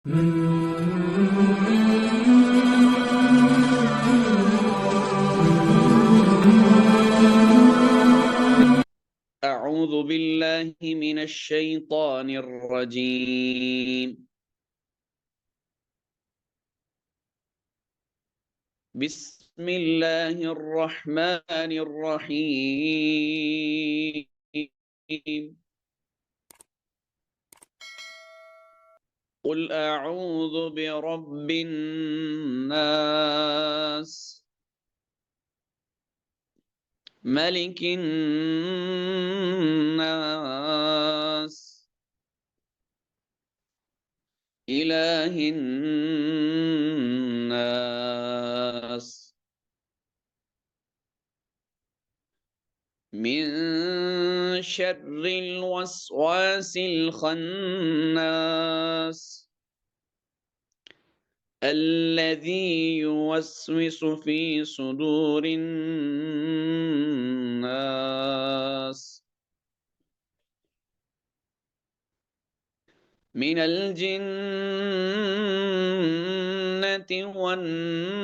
أعوذ بالله من الشيطان الرجيم. بسم الله الرحمن الرحيم. قل أعوذ برب الناس ملك الناس إله الناس من شر الوسواس الخناس الذي يوسوس في صدور الناس من الجنة والناس.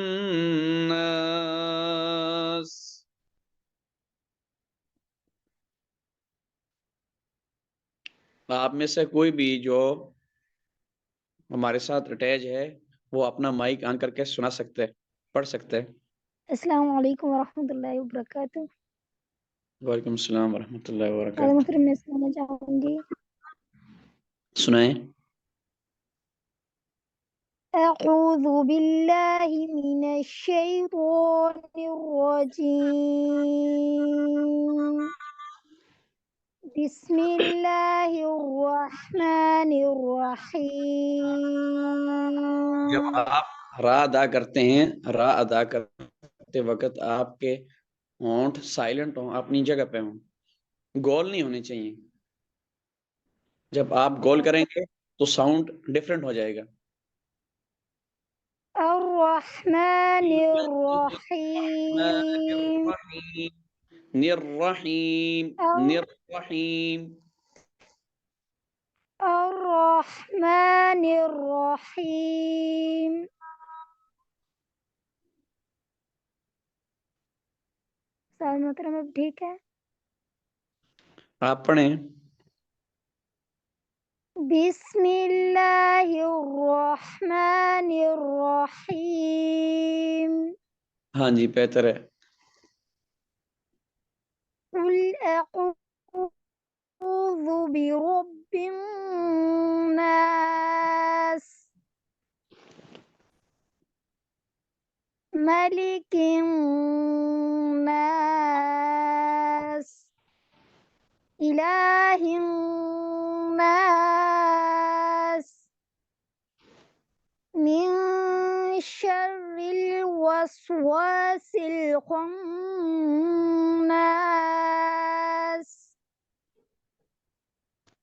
आप में से कोई भी जो हमारे साथ अटैच है वो अपना माइक ऑन करके सुना सकते हैं, पढ़ सकते हैं। अस्सलाम वालेकुम वरहमतुल्लाहि वबरकातुह। वालेकुम अस्सलाम वरहमतुल्लाहि सारे वबरकातुह। मोहतरम मैं सुनाना चाहूँगी। सुनाएं। अऊज़ु बिल्लाहि मिनश शैतानिर रजीम। बिस्मिल्लाहिर रहमानिर जब रहीम। आप रा अदा करते हैं, रा अदा करते वक्त आपके होंठ साइलेंट हो, अपनी जगह पे हो, गोल नहीं होने चाहिए। जब आप गोल करेंगे तो साउंड डिफरेंट हो जाएगा। अर्रहमानिर रहीम। निर्रहीम, निर्रहीम। अर्रहमानिर रहीम। सारे मोहतरम अब ठीक है। आप पढ़ें। बिस्मिल्लाहिर्रहमानिर्रहीम। हाँ जी, बेहतर है। कुल अऊज़ु बिरब्बिन नास मलिकिन नास इलाहिन नास मिन शर्रिल वस्वासिल खन्नास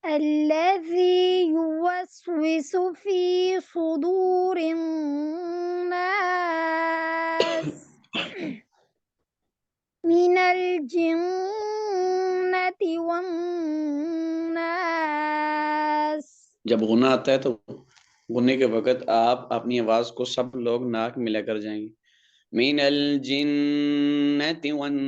الذي يوسوس في صدور الناس من الجنة والناस। जब गुना आता है तो गुन्ने के वक्त आप अपनी आवाज को सब लोग नाक में लेकर जाएंगे। मिनल जिन्नति वन्नास।